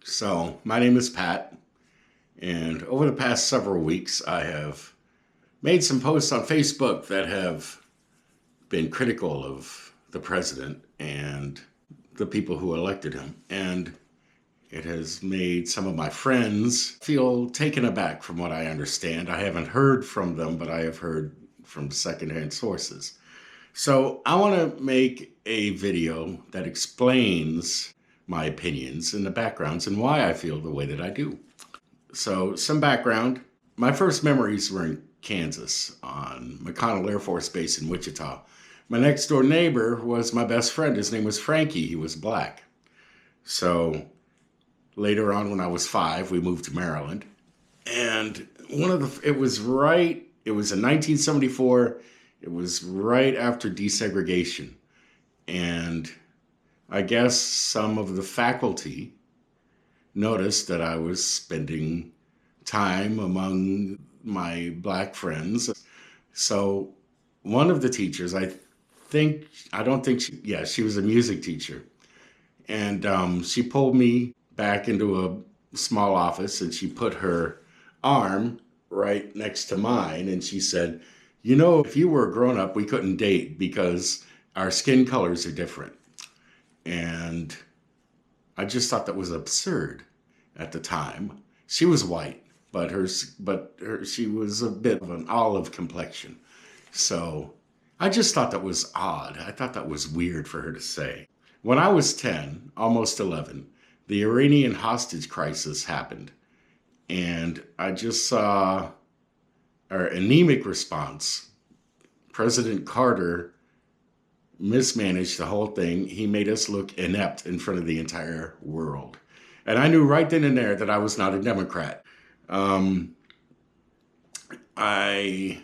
So, my name is Pat, and over the past several weeks, I have made some posts on Facebook that have been critical of the president and the people who elected him. And it has made some of my friends feel taken aback from what I understand. I haven't heard from them, but I have heard from secondhand sources. So, I want to make a video that explains my opinions and the backgrounds and why I feel the way that I do. So, some background. My first memories were in Kansas on McConnell Air Force Base in Wichita. My next door neighbor was my best friend. His name was Frankie. He was black. So, later on, when I was 5, we moved to Maryland. And it was in 1974. It was right after desegregation. And I guess some of the faculty noticed that I was spending time among my black friends. So one of the teachers, she was a music teacher. And she pulled me back into a small office and she put her arm right next to mine. And she said, if you were a grown up, we couldn't date because our skin colors are different. And I just thought that was absurd at the time. She was white, but she was a bit of an olive complexion. So I just thought that was odd. I thought that was weird for her to say. When I was 10, almost 11, the Iranian hostage crisis happened. And I just saw our anemic response. President Carter mismanaged the whole thing. He made us look inept in front of the entire world. And I knew right then and there that I was not a Democrat. I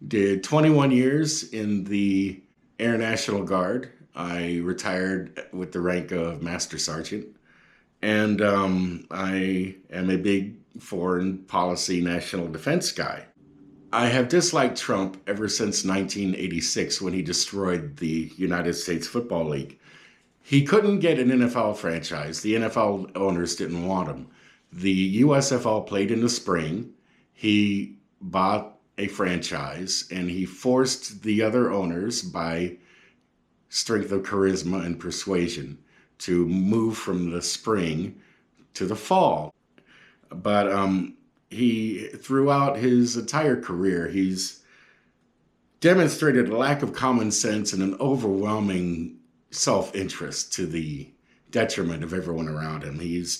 did 21 years in the Air National Guard. I retired with the rank of Master Sergeant. And I am a big foreign policy national defense guy. I have disliked Trump ever since 1986 when he destroyed the United States Football League. He couldn't get an NFL franchise. The NFL owners didn't want him. The USFL played in the spring. He bought a franchise and he forced the other owners by strength of charisma and persuasion to move from the spring to the fall. But throughout his entire career, he's demonstrated a lack of common sense and an overwhelming self-interest to the detriment of everyone around him. He's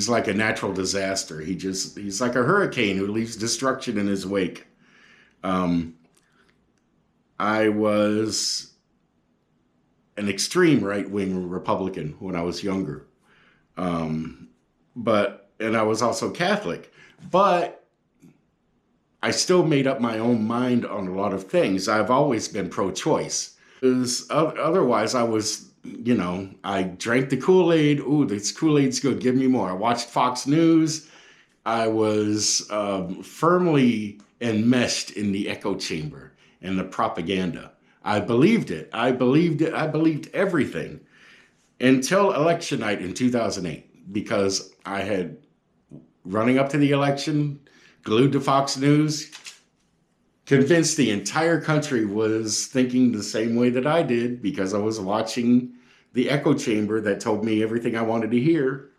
like a natural disaster. He's like a hurricane who leaves destruction in his wake. I was an extreme right-wing Republican when I was younger. And I was also Catholic, but I still made up my own mind on a lot of things. I've always been pro-choice. Otherwise, I was, I drank the Kool-Aid. Ooh, this Kool-Aid's good. Give me more. I watched Fox News. I was firmly enmeshed in the echo chamber and the propaganda. I believed it. I believed everything until election night in 2008, because I had, running up to the election, glued to Fox News, convinced the entire country was thinking the same way that I did because I was watching the echo chamber that told me everything I wanted to hear.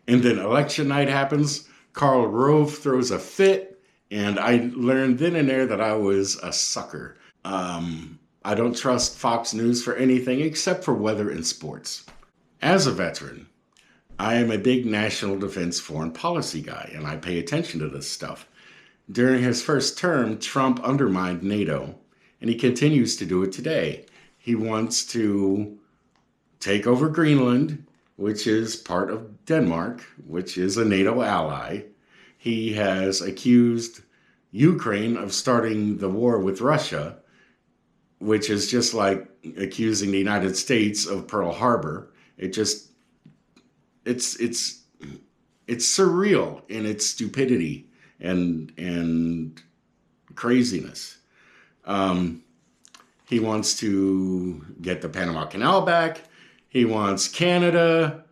And then election night happens, Karl Rove throws a fit, and I learned then and there that I was a sucker. I don't trust Fox News for anything except for weather and sports. As a veteran, I am a big national defense foreign policy guy, and I pay attention to this stuff. During his first term, Trump undermined NATO, and he continues to do it today. He wants to take over Greenland, which is part of Denmark, which is a NATO ally. He has accused Ukraine of starting the war with Russia, which is just like accusing the United States of Pearl Harbor. It's surreal in its stupidity and craziness. He wants to get the Panama Canal back. He wants Canada.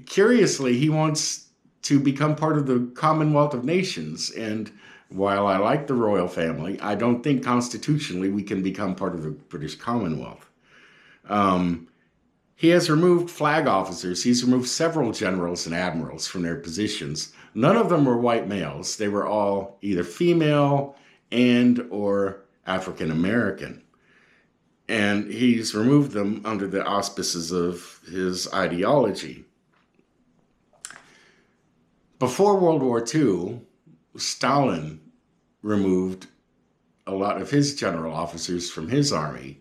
Curiously, he wants to become part of the Commonwealth of Nations. And while I like the royal family, I don't think constitutionally we can become part of the British Commonwealth. He has removed flag officers. He's removed several generals and admirals from their positions. None of them were white males. They were all either female and or African American. And he's removed them under the auspices of his ideology. Before World War II, Stalin removed a lot of his general officers from his army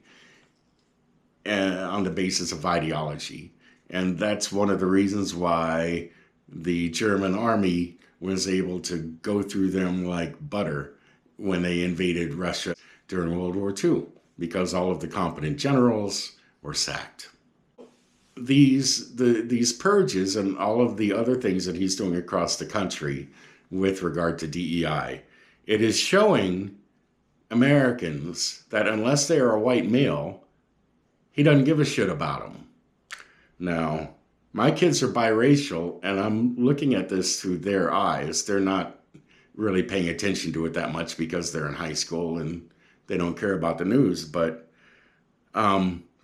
on the basis of ideology. And that's one of the reasons why the German army was able to go through them like butter when they invaded Russia during World War II, because all of the competent generals were sacked. These purges and all of the other things that he's doing across the country with regard to DEI, it is showing Americans that unless they are a white male, he doesn't give a shit about them. Now, my kids are biracial, and I'm looking at this through their eyes. They're not really paying attention to it that much because they're in high school and they don't care about the news. But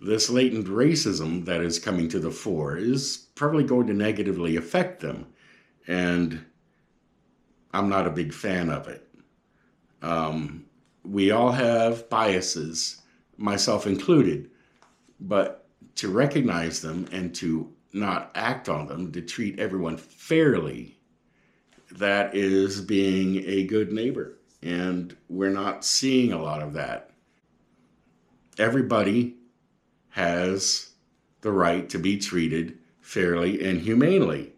this latent racism that is coming to the fore is probably going to negatively affect them. And I'm not a big fan of it. We all have biases, myself included, but to recognize them and to not act on them, to treat everyone fairly, that is being a good neighbor. And we're not seeing a lot of that. Everybody has the right to be treated fairly and humanely,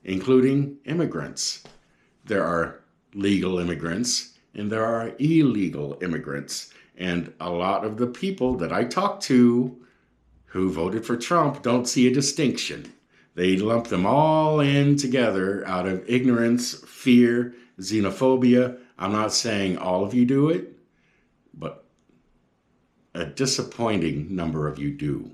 including immigrants. There are legal immigrants and there are illegal immigrants. And a lot of the people that I talk to who voted for Trump don't see a distinction. They lump them all in together out of ignorance, fear, xenophobia. I'm not saying all of you do it, but a disappointing number of you do.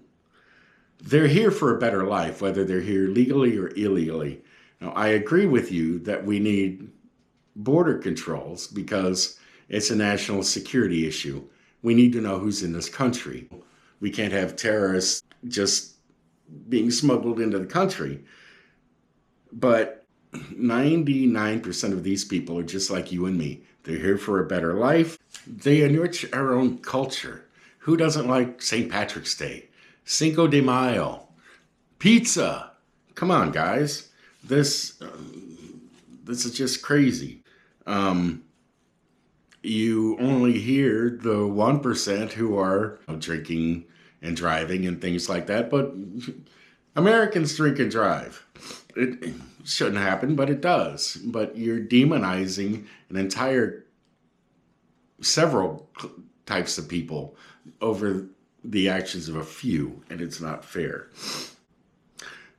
They're here for a better life, whether they're here legally or illegally. Now, I agree with you that we need border controls because it's a national security issue. We need to know who's in this country. We can't have terrorists just being smuggled into the country. But 99% of these people are just like you and me. They're here for a better life. They enrich our own culture. Who doesn't like St. Patrick's Day? Cinco de Mayo, pizza. Come on, guys. This is just crazy. You only hear the 1% who are drinking and driving and things like that, but Americans drink and drive. It shouldn't happen, but it does. But you're demonizing several types of people over the actions of a few, and it's not fair.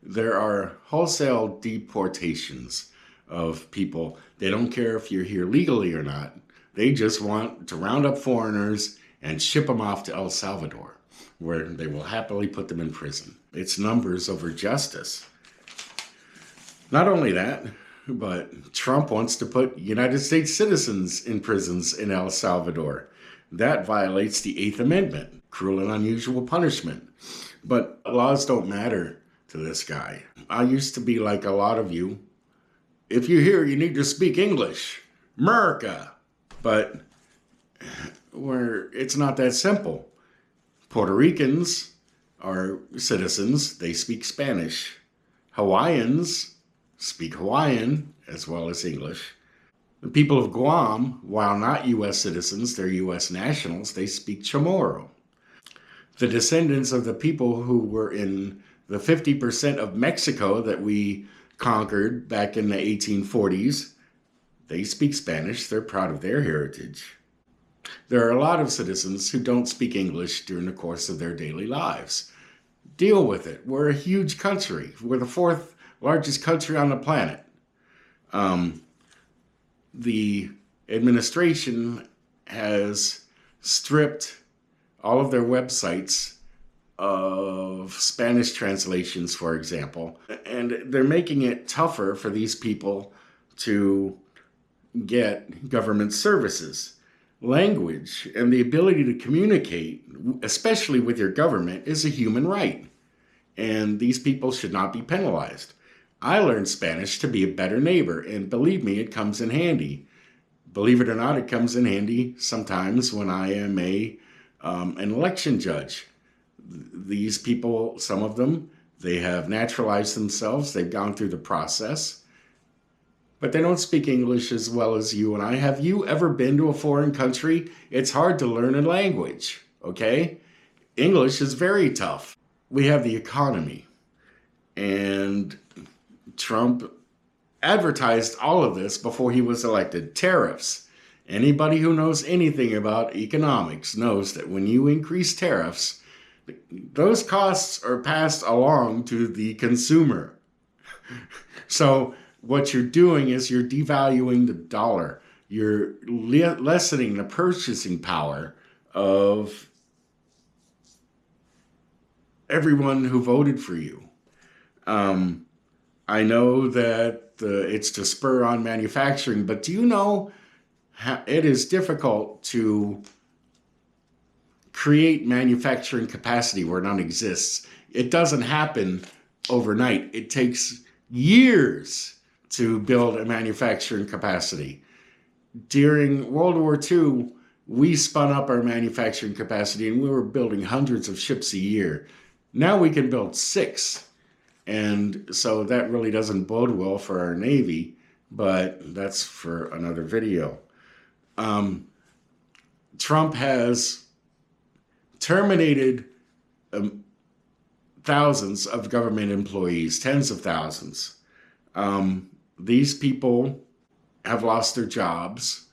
There are wholesale deportations of people. They don't care if you're here legally or not. They just want to round up foreigners and ship them off to El Salvador, where they will happily put them in prison. It's numbers over justice. Not only that, but Trump wants to put United States citizens in prisons in El Salvador. That violates the Eighth Amendment, cruel and unusual punishment. But laws don't matter to this guy. I used to be like a lot of you. If you're here, you need to speak English. America. But it's not that simple. Puerto Ricans are citizens. They speak Spanish. Hawaiians speak Hawaiian as well as English. The people of Guam, while not U.S. citizens, they're U.S. nationals, they speak Chamorro. The descendants of the people who were in the 50% of Mexico that we conquered back in the 1840s, they speak Spanish. They're proud of their heritage. There are a lot of citizens who don't speak English during the course of their daily lives. Deal with it. We're a huge country. We're the fourth largest country on the planet. The administration has stripped all of their websites of Spanish translations, for example, and they're making it tougher for these people to get government services. Language and the ability to communicate, especially with your government, is a human right, and these people should not be penalized. I learned Spanish to be a better neighbor, and believe me, it comes in handy. Believe it or not, it comes in handy sometimes when I am an election judge. These people, some of them, they have naturalized themselves. They've gone through the process, but they don't speak English as well as you and I. Have you ever been to a foreign country? It's hard to learn a language, okay? English is very tough. We have the economy, and Trump advertised all of this before he was elected. Tariffs. Anybody who knows anything about economics knows that when you increase tariffs, those costs are passed along to the consumer. So what you're doing is you're devaluing the dollar. You're lessening the purchasing power of everyone who voted for you. I know that it's to spur on manufacturing, but do you know it is difficult to create manufacturing capacity where none exists? It doesn't happen overnight. It takes years to build a manufacturing capacity. During World War II, we spun up our manufacturing capacity and we were building hundreds of ships a year. Now we can build 6. And so that really doesn't bode well for our Navy, but that's for another video. Trump has terminated thousands of government employees, tens of thousands. These people have lost their jobs.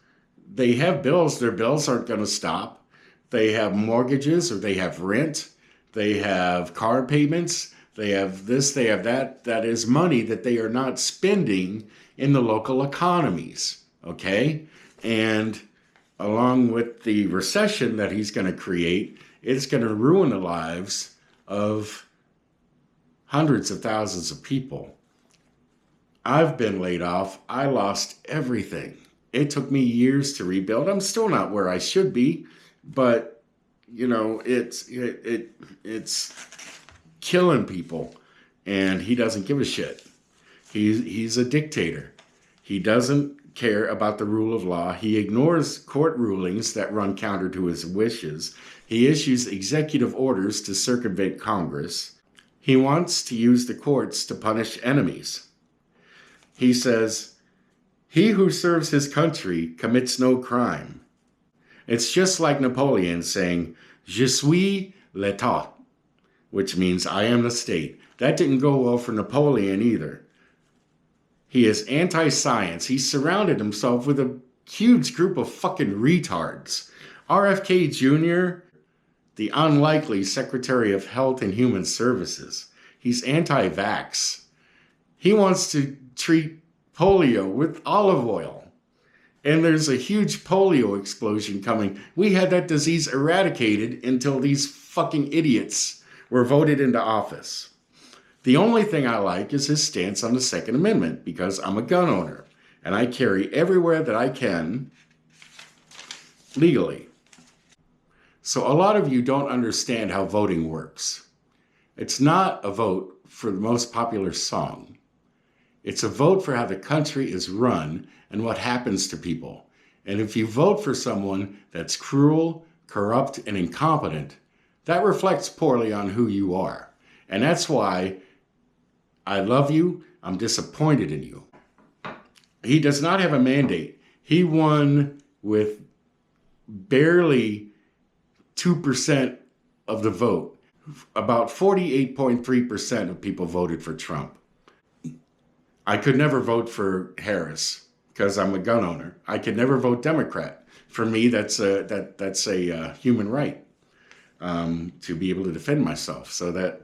They have bills. Their bills aren't going to stop. They have mortgages, or they have rent. They have car payments. They have this, they have that. That is money that they are not spending in the local economies, okay? And along with the recession that he's going to create, it's going to ruin the lives of hundreds of thousands of people. I've been laid off. I lost everything. It took me years to rebuild. I'm still not where I should be, but you know, it's killing people, and he doesn't give a shit. He's a dictator. He doesn't care about the rule of law. He ignores court rulings that run counter to his wishes. He issues executive orders to circumvent Congress. He wants to use the courts to punish enemies. He says, "He who serves his country commits no crime." It's just like Napoleon saying, "Je suis l'État," which means I am the state. That didn't go well for Napoleon either. He is anti-science. He surrounded himself with a huge group of fucking retards. RFK Jr., the unlikely Secretary of Health and Human Services, he's anti-vax. He wants to treat polio with olive oil. And there's a huge polio explosion coming. We had that disease eradicated until these fucking idiots were voted into office. The only thing I like is his stance on the Second Amendment, because I'm a gun owner and I carry everywhere that I can legally. So a lot of you don't understand how voting works. It's not a vote for the most popular song. It's a vote for how the country is run and what happens to people. And if you vote for someone that's cruel, corrupt, and incompetent, that reflects poorly on who you are. And that's why I love you, I'm disappointed in you. He does not have a mandate. He won with barely 2% of the vote. About 48.3% of people voted for Trump. I could never vote for Harris because I'm a gun owner. I could never vote Democrat. For me, that's a human right. To be able to defend myself. So that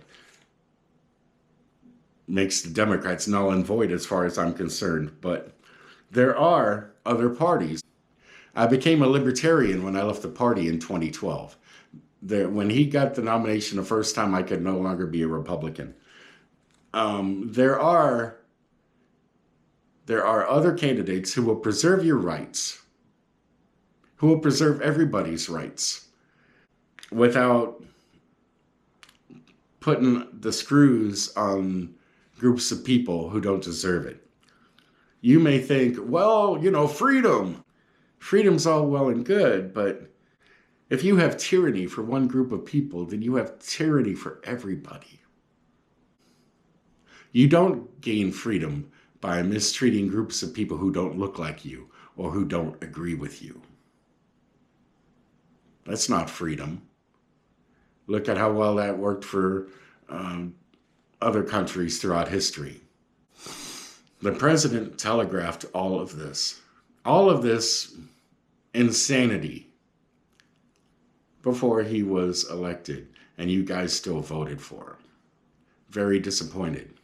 makes the Democrats null and void as far as I'm concerned. But there are other parties. I became a libertarian when I left the party in 2012. when he got the nomination the first time, I could no longer be a Republican. There are other candidates who will preserve your rights, who will preserve everybody's rights without putting the screws on groups of people who don't deserve it. You may think, well, freedom. Freedom's all well and good, but if you have tyranny for one group of people, then you have tyranny for everybody. You don't gain freedom by mistreating groups of people who don't look like you or who don't agree with you. That's not freedom. Look at how well that worked for other countries throughout history. The president telegraphed all of this insanity before he was elected, and you guys still voted for him. Very disappointed.